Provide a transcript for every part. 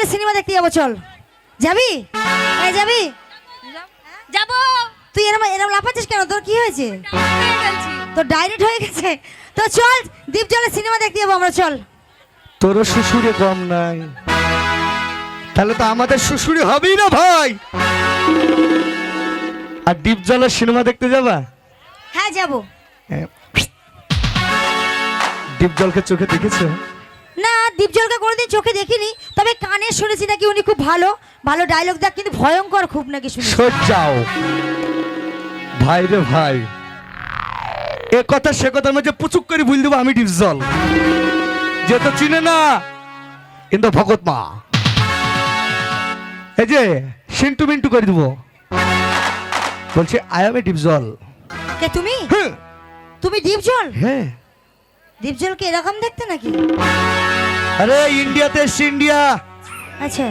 জলে সিনেমা দেখতে যাবো, চল। যাবি? এই যাবি? যাবো। তুই এরম এরম লাফাচ্ছিস কেন? তোর কি হয়েছে? তোর ডাইরেক্ট হয়ে গেছে তো চল দ্বীপ জলে সিনেমা দেখতে যাবো আমরা, চল। তোর শ্বশুরে কম নাই, তাহলে তো আমাদের শ্বশুরি হবেই না ভাই। আর দ্বীপ জলের সিনেমা দেখতে যাবা? হ্যাঁ যাবো। দ্বীপ জলকে চোখে দেখেছো? না, দ্বীপ জলকে কোনোদিন চোখে দেখিনি, তবে কানে শুনেছি নাকি উনি খুব ভালো ভালো ডায়লগ দেয়, কিন্তু ভয়ঙ্কর খুব নাকি শুনেছি। যাও ভাই রে ভাই, এ কথা সে কথার মধ্যে পুচুক করে ভুল দেবো আমি দ্বীপ জল, যে তো চিনে না কিন্তু ভগত মা, এই যে সিন্টু মিন্টু করে দেবো, বলছে আই এম এ দ্বীপ জল। কে তুমি? হ্যাঁ তুমি দ্বীপ জল? হ্যাঁ। দ্বীপ জলকে এরকম দেখতে নাকি? আরে ইন্ডিয়াতে এসছি, ইন্ডিয়া। আচ্ছা।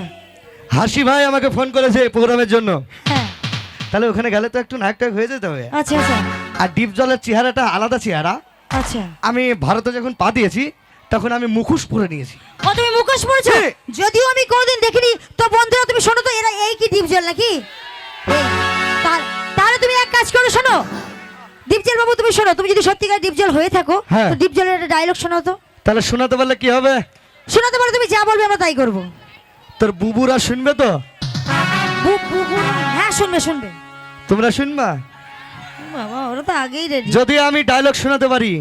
হাসি ভাই আমাকে ফোন করেছে প্রোগ্রামের জন্য, হ্যাঁ। তাহলে ওখানে গেলে তো একটু নাক টাক হয়ে যেতে হবে। আচ্ছা আচ্ছা আর দ্বীপ জলের চেহারাটা আলাদা চেহারা। আচ্ছা। আমি ভারতে যখন পা দিয়েছি তখন আমি মুখোশ পরে নিয়েছি। ও তুমি মুখোশ পরেছো? হ্যাঁ। যদিও আমি কোনোদিন দেখিনি, তো বন্ধুরা তুমি শোনো তো, এরা এই কি দ্বীপ জল নাকি? তাহলে তুমি এক কাজ করো, শোনো দীপজল বাবু, তুমি শোনো, তুমি যদি সত্যিকার দীপজল হয়ে থাকো হ্যাঁ। তো দীপজলের একটা ডায়লগ শোনাও তো। তাহলে শোনাতে পারলে কি হবে? শোনাতে পারো, তুমি যা বলবে আমরা তাই করবো। তোর বুবুরা শুনবে তো? হ্যাঁ শুনবে শুনবে। তোমরা শুনবা? বাবা ওরা তো আগেই রেডি। যদি আমি ডায়লগ শোনাতে পারি,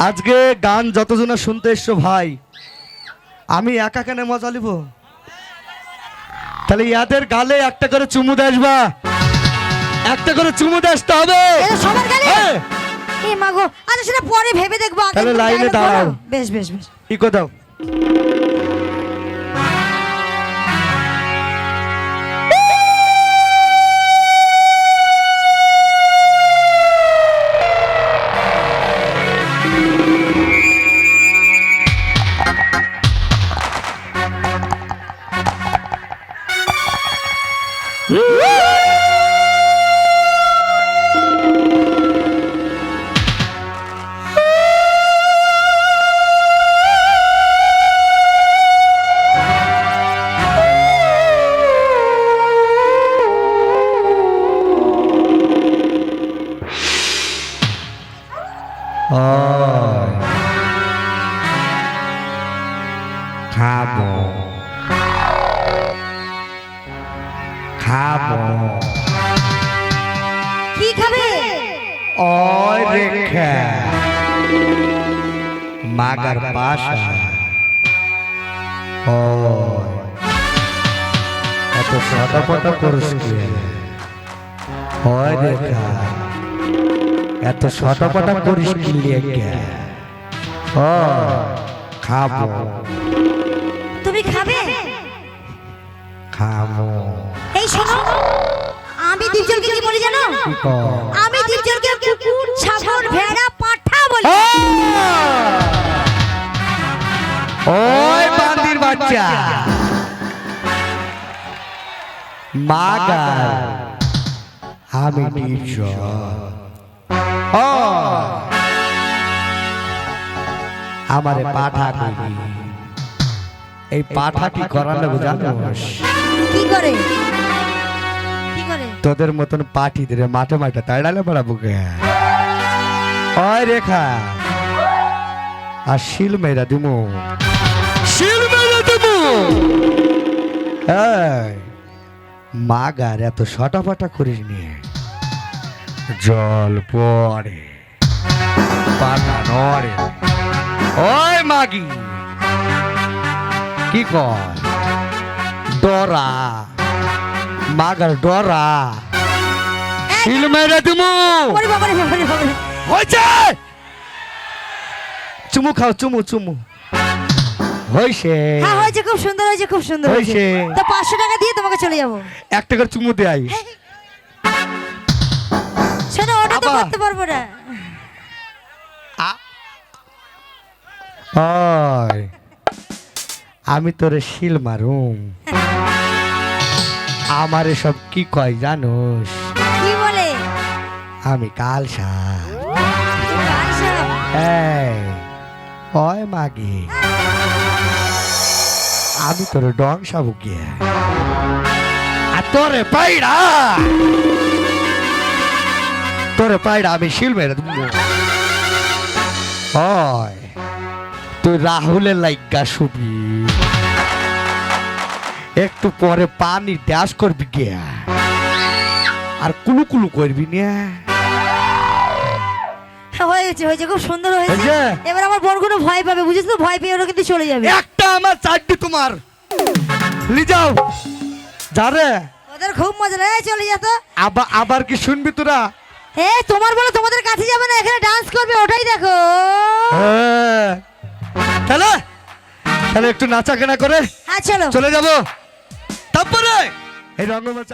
আজকে গান যতজনা শুনতে এসছো ভাই, আমি একা কেন মজা লিব? তাহলে ইয়াদের গালে একটা করে চুমু দেসবা, একটা করে চুমু দেসতে হবে সবার গালে। হ্যাঁ। এ মাগো, আচ্ছা সেটা পরে ভেবে দেখবো, আগে তাহলে তুমি লাইনে dialogue দাঁড়াও। বলো। বেশ বেশ বেশ। ইকো দাও। খাবো খাবো কি খাবে? ওই রেখা মাগার পাশা, ওই এত সটাপটা করিস কি? ওই রেখা এত সটাপটা করিস কি লেগে? ও খাবো তুমি খাবে? খাবো। এই শোনো, আমি দীপজলকে কি বলি জানো? কি কর? আমি দীপজলকে কুকুর, ছাগল, ভেড়া, পাঁঠা বলি। ওই বান্দির বাচ্চা মাগার, আমি দীপজল। আমারে পাঠা করি, এই পাঠা কি করানো জানোস? কি করে? কি করে? তোদের মতন পাঠিদের মাঠে মাঠে তাড়ালে বেড়াবো কে? ওই রেখা আর শিল মেরা দিমু, শিল মেরা দিমু। এই মাগার এত সটাফটা করিস নিয়ে, জল পড়ে পাতা নড়ে। ওই মাগি কি কর? ডরা মাগার ডরা, শিল মেরে দিমু। ওরে বাবা রে বাবা রে বাবা রে। হয়েছে, চুমু খাও, চুমু চুমু হয়েছে। হ্যাঁ হয়েছে, খুব সুন্দর হয়েছে, খুব সুন্দর হয়েছে। হয়েছে। তো 500 টাকা দিয়ে তোমাকে চলে যাবো। একটা করে চুমু দেয়। শোনো, ওটা তো আবার? করতে পারবো না। ওই আমি তোরে শিল মারুম, আমার সব কি কয় জানোস? কি বলে? আমি কাল সাপ। কাল সাপ? এই ওই মাগি আমি তোরে ডং সাবু গিয়ে আর তোরে পাইড়া আমি শিল মেরে দেবো হয় তুই রাহুলের লাইগা শুবি একটু পরে পানি ড্যাশ করবি গিয়া আর কুলু কুলু করবি না হয়েছে খুব সুন্দর হয়েছে হয়েছে? এবার আমার বোন কোনো ভয় পাবে বুঝেছ তো ভয় পেয়ে ওরা কিন্তু চলে যাবে একটা আমার চারটি তোমার লি যাও যা রে ওদের খুব মজা লাগে চলে যা তো আবার কি শুনবি তোরা তোমার বলে তোমাদের কাছে যাবে না এখানে ডান্স করবে ওটাই দেখো হ্যাঁ। তাহলে একটু নাচা কেনা করে হ্যাঁ চলো চলে যাব তারপরে এই রঙ্গমঞ্চ